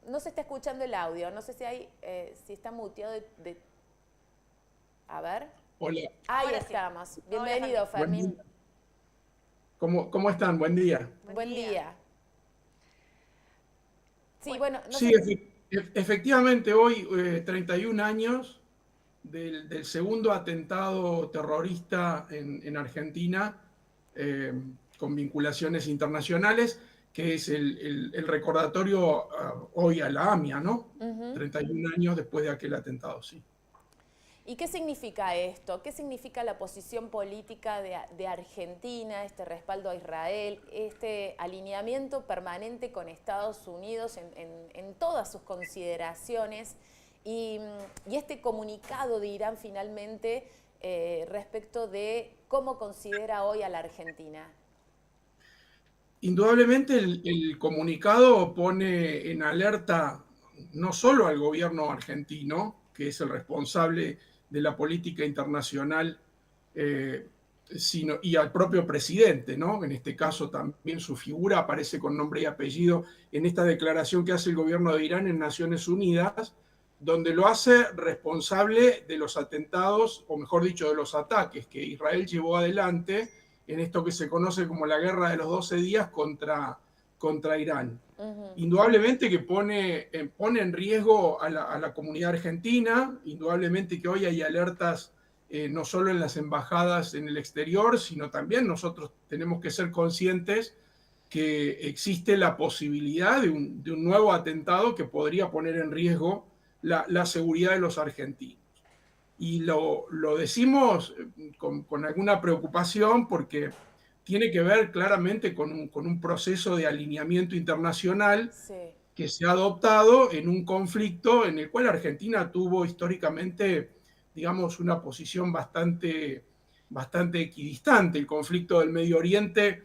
no se está escuchando el audio, no sé si hay, si está muteado a ver. Hola, Ahí Ahora sí. estamos. Hola, Bienvenido, Fermín. buen Fermín. día. ¿Cómo están? Buen día. Buen Buen día. día. Sí, Bueno, bueno, no Sí, sé. efectivamente hoy, 31 años del segundo atentado terrorista en Argentina, eh, con vinculaciones internacionales, que es el recordatorio hoy a la AMIA, ¿no? Ujú. 31 años después de aquel atentado, sí. ¿Y qué significa esto? ¿Qué significa la posición política de Argentina, este respaldo a Israel, este alineamiento permanente con Estados Unidos en todas sus consideraciones y este comunicado de Irán finalmente respecto de cómo considera hoy a la Argentina? Indudablemente el comunicado pone en alerta no solo al gobierno argentino, que es el responsable de la política internacional, eh, y al propio presidente, ¿no? En este caso también su figura aparece con nombre y apellido en esta declaración que hace el gobierno de Irán en Naciones Unidas, donde lo hace responsable de los atentados, o mejor dicho, de los ataques que Israel llevó adelante en esto que se conoce como la guerra de los 12 días contra Irán. Ujú. Indudablemente que pone en riesgo a la comunidad argentina, indudablemente que hoy hay alertas no solo en las embajadas en el exterior, sino también nosotros tenemos que ser conscientes que existe la posibilidad de un nuevo atentado que podría poner en riesgo la seguridad de los argentinos. Y lo decimos con alguna preocupación porque tiene que ver claramente con un proceso de alineamiento internacional Sí. que se ha adoptado en un conflicto en el cual Argentina tuvo históricamente, digamos, una posición bastante equidistante. El conflicto del Medio Oriente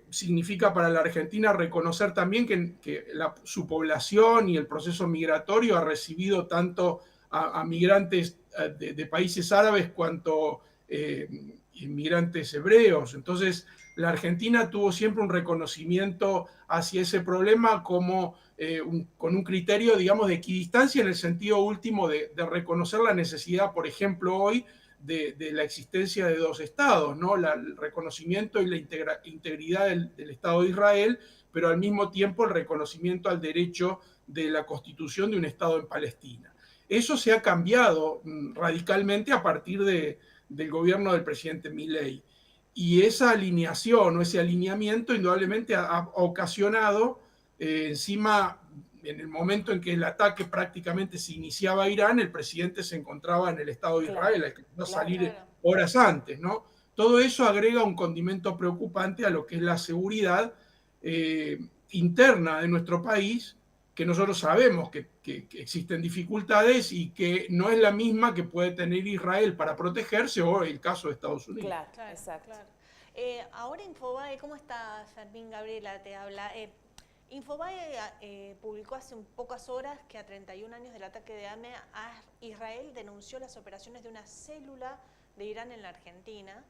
significa para la Argentina reconocer también que su población y el proceso migratorio ha recibido tanto a migrantes de países árabes cuanto inmigrantes hebreos. Entonces, la Argentina tuvo siempre un reconocimiento hacia ese problema como con un criterio, digamos, de equidistancia en el sentido último de reconocer la necesidad, por ejemplo, hoy de la existencia de dos estados, ¿no? El reconocimiento y la integridad del Estado de Israel, pero al mismo tiempo el reconocimiento al derecho de la constitución de un Estado en Palestina. Eso se ha cambiado radicalmente a partir del gobierno del presidente Milei. Y esa alineación o ese alineamiento indudablemente ha ocasionado encima, en el momento en que el ataque prácticamente se iniciaba a Irán, el presidente se encontraba en el Estado de Claro, Israel, el que iba a claro. salir claro. horas antes, ¿no? Todo eso agrega un condimento preocupante a lo que es la seguridad interna de nuestro país, que nosotros sabemos que existen dificultades y que no es la misma que puede tener Israel para protegerse o el caso de Estados Unidos. Claro, Claro, exacto. claro. Ahora Infobae, ¿cómo está Fermín? Gabriela te habla. Infobae publicó hace pocas horas que a 31 años del ataque de AME a Israel denunció las operaciones de una célula de Irán en la Argentina.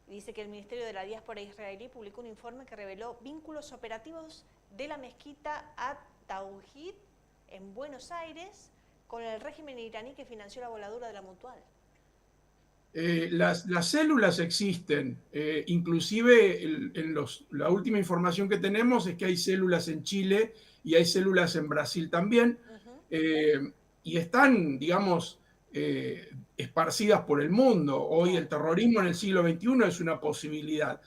Dice que el Ministerio de la Diáspora israelí publicó un informe que reveló vínculos operativos de la mezquita At-Tawhid en Buenos Aires con el régimen iraní que financió la voladura de la Mutual. Las células existen, inclusive la última información que tenemos es que hay células en Chile y hay células en Brasil también, Ujú. eh, y están, digamos, esparcidas por el mundo. Hoy el Claro. terrorismo en el siglo XXI es una posibilidad.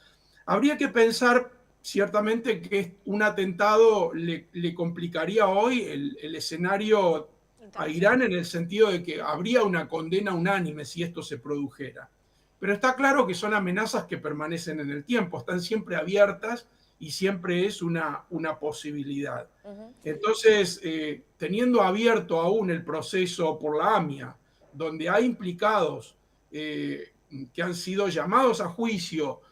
Habría que pensar ciertamente que un atentado le complicaría hoy el escenario a Irán Internacional. en el sentido de que habría una condena unánime si esto se produjera. Pero está claro que son amenazas que permanecen en el tiempo, están siempre abiertas y siempre es una posibilidad. Ujú. Entonces, teniendo abierto aún el proceso por la AMIA, donde hay implicados que han sido llamados a juicio,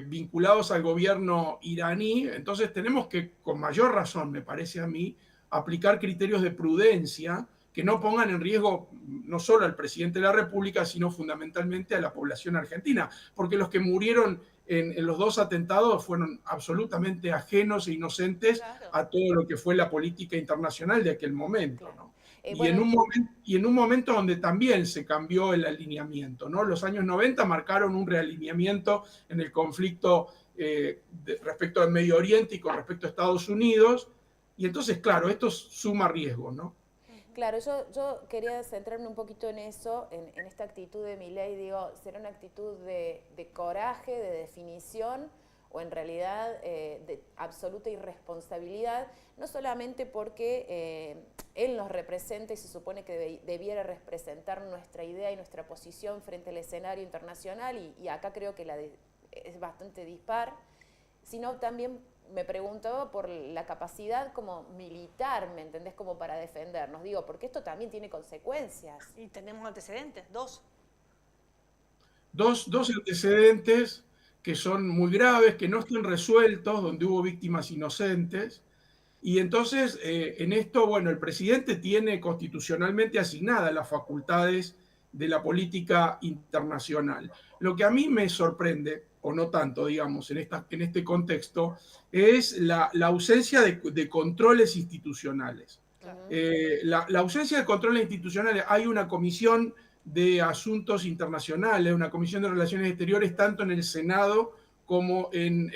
vinculados al gobierno iraní, entonces tenemos que, con mayor razón, me parece a mí, aplicar criterios de prudencia que no pongan en riesgo no solo al presidente de la República, sino fundamentalmente a la población argentina, porque los que murieron en los dos atentados fueron absolutamente ajenos e inocentes Claro, a todo lo que fue la política internacional de aquel momento, Claro. ¿no? Bueno, Y en un momento donde también se cambió el alineamiento, ¿no? Los años 90 marcaron un realineamiento en el conflicto respecto al Medio Oriente y con respecto a Estados Unidos, y entonces, claro, esto suma riesgos, ¿no? claro, yo quería centrarme un poquito en eso, en esta actitud de Milei. Digo, ¿será una actitud de coraje, de definición, o en realidad de absoluta irresponsabilidad? No solamente porque él nos representa y se supone que debiera representar nuestra idea y nuestra posición frente al escenario internacional, y acá creo que es bastante dispar, sino también me preguntaba por la capacidad como militar, ¿me entendés? Como para defendernos. Digo, porque esto también tiene consecuencias. y tenemos antecedentes, dos. Dos antecedentes que son muy graves, que no están resueltos, donde hubo víctimas inocentes. Y entonces, en esto, bueno, el presidente tiene constitucionalmente asignadas las facultades de la política internacional. Lo que a mí me sorprende, o no tanto, digamos, en este contexto, es la ausencia de controles institucionales. Claro. La ausencia de controles institucionales, hay una comisión de asuntos internacionales, una comisión de relaciones exteriores, tanto en el Senado como en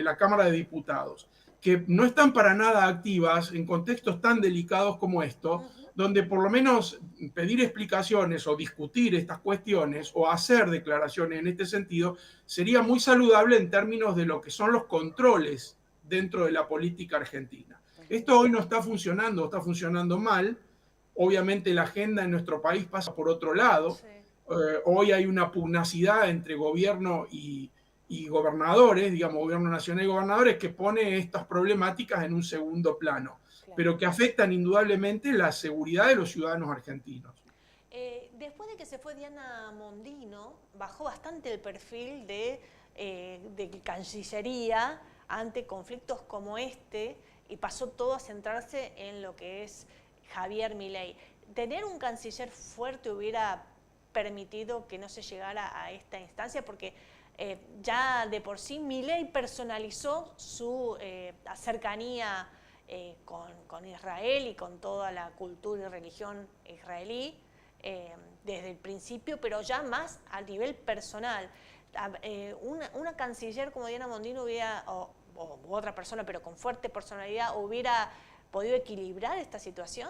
la Cámara de Diputados, que no están para nada activas en contextos tan delicados como esto, donde por lo menos pedir explicaciones o discutir estas cuestiones o hacer declaraciones en este sentido sería muy saludable en términos de lo que son los controles dentro de la política argentina. Esto hoy no está funcionando mal. Obviamente la agenda en nuestro país pasa por otro lado. Sí. Hoy hay una pugnacidad entre gobierno y gobernadores, digamos, gobierno nacional y gobernadores, que pone estas problemáticas en un segundo plano, Claro. pero que afectan indudablemente la seguridad de los ciudadanos argentinos. Después de que se fue Diana Mondino, bajó bastante el perfil de Cancillería ante conflictos como este y pasó todo a centrarse en lo que es Javier Milei. ¿Tener un canciller fuerte hubiera permitido que no se llegara a esta instancia? Porque ya de por sí Milei personalizó su cercanía con Israel y con toda la cultura y religión israelí desde el principio, pero ya más a nivel personal. Una canciller como Diana Mondino hubiera, o otra persona, pero con fuerte personalidad, hubiera podido equilibrar esta situación.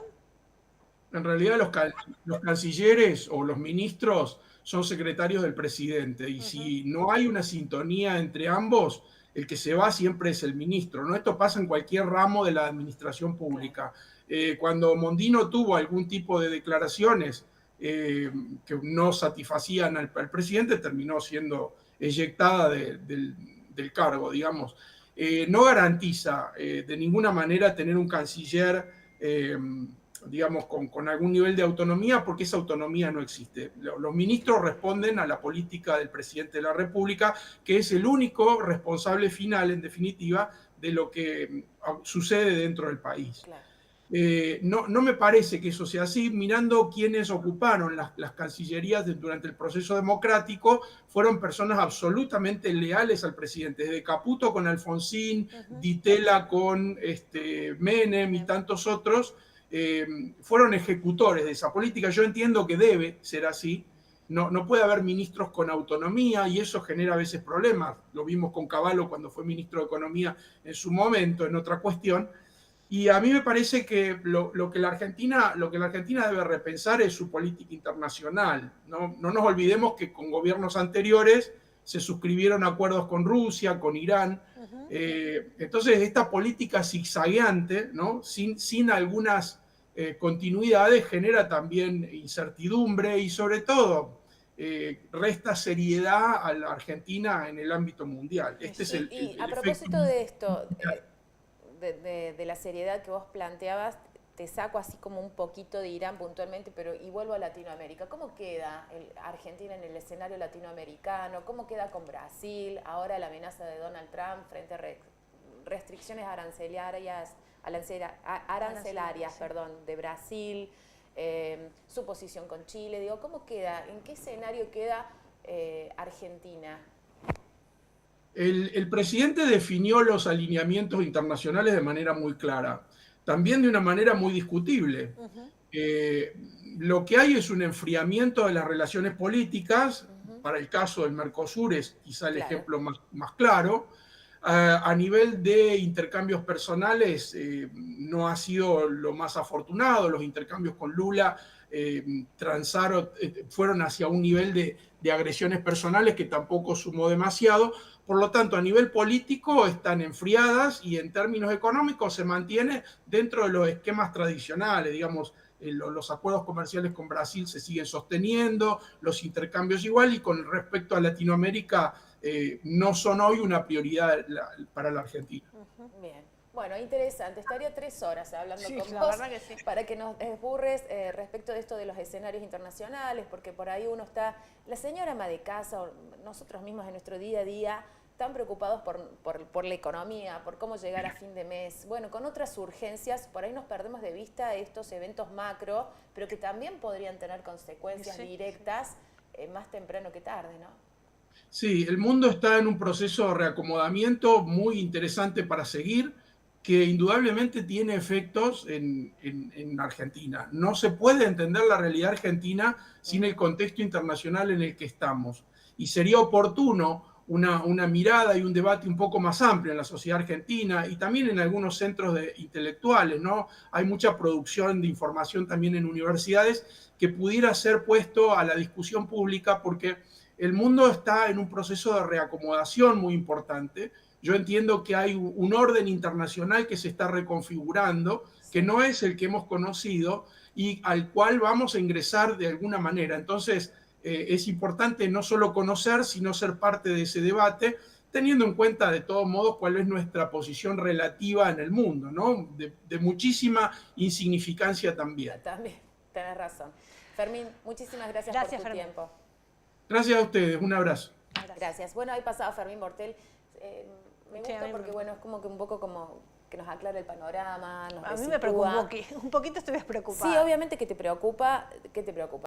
En realidad los cancilleres o los ministros son secretarios del presidente y si no hay una sintonía entre ambos, el que se va siempre es el ministro, ¿no? Esto pasa en cualquier ramo de la administración pública. Cuando Mondino tuvo algún tipo de declaraciones que no satisfacían al presidente, terminó siendo eyectada del cargo, digamos. No garantiza de ninguna manera tener un canciller digamos, con algún nivel de autonomía, porque esa autonomía no existe. Los ministros responden a la política del presidente de la República, que es el único responsable final, en definitiva, de lo que sucede dentro del país. Claro. No me parece que eso sea así. Mirando quienes ocuparon las cancillerías durante el proceso democrático, fueron personas absolutamente leales al presidente, desde Caputo con Alfonsín, Di Tella con Menem y tantos otros, fueron ejecutores de esa política. Yo entiendo que debe ser así. No puede haber ministros con autonomía y eso genera a veces problemas. Lo vimos con Cavallo cuando fue ministro de Economía en su momento, en otra cuestión. Y a mí me parece que lo que la Argentina debe repensar es su política internacional. No nos olvidemos que con gobiernos anteriores se suscribieron acuerdos con Rusia, con Irán. Entonces, esta política zigzagueante, ¿no? sin algunas continuidades, genera también incertidumbre y, sobre todo, resta seriedad a la Argentina en el ámbito mundial. Este es Y a efecto propósito de esto, de la seriedad que vos planteabas, te saco así como un poquito de Irán puntualmente, pero y vuelvo a Latinoamérica. ¿Cómo queda Argentina en el escenario latinoamericano? ¿Cómo queda con Brasil? Ahora la amenaza de Donald Trump frente a restricciones arancelarias, Sí. perdón, de Brasil. su posición con Chile. Digo, ¿cómo queda? ¿En qué escenario queda Argentina? El presidente definió los alineamientos internacionales de manera muy clara, también de una manera muy discutible. Lo que hay es un enfriamiento de las relaciones políticas, para el caso del Mercosur es quizá el ejemplo más claro. A nivel de intercambios personales no ha sido lo más afortunado, los intercambios con Lula fueron hacia un nivel de agresiones personales que tampoco sumó demasiado. Por lo tanto, a nivel político están enfriadas y en términos económicos se mantiene dentro de los esquemas tradicionales, digamos, los acuerdos comerciales con Brasil se siguen sosteniendo, los intercambios igual, y con respecto a Latinoamérica no son hoy una prioridad para la Argentina. Bien. Bueno, interesante. Estaría 3 horas hablando con la vos verdad que sí. para que nos esburres respecto de esto de los escenarios internacionales, porque por ahí uno está, la señora ama de casa, o nosotros mismos en nuestro día a día, tan preocupados por la economía, por cómo llegar a fin de mes. Bueno, con otras urgencias, por ahí nos perdemos de vista estos eventos macro, pero que también podrían tener consecuencias directas más temprano que tarde, ¿no? Sí, el mundo está en un proceso de reacomodamiento muy interesante para seguir, que indudablemente tiene efectos en Argentina. No se puede entender la realidad argentina sin el contexto internacional en el que estamos. Y sería oportuno una mirada y un debate un poco más amplio en la sociedad argentina y también en algunos centros intelectuales, ¿no? Hay mucha producción de información también en universidades que pudiera ser puesto a la discusión pública, porque el mundo está en un proceso de reacomodación muy importante. Yo entiendo que hay un orden internacional que se está reconfigurando, que no es el que hemos conocido y al cual vamos a ingresar de alguna manera. Entonces, es importante no solo conocer, sino ser parte de ese debate, teniendo en cuenta de todos modos cuál es nuestra posición relativa en el mundo, ¿no? De muchísima insignificancia también. También, tenés razón. Fermín, muchísimas gracias por tu Fermín. tiempo. Gracias a ustedes, un abrazo. Gracias. Bueno, ahí pasaba Fermín Bortel. Me gusta porque, bueno, es como que un poco como que nos aclara el panorama, nos A mí me preocupa un poquito, estoy preocupada. Sí, obviamente que te preocupa,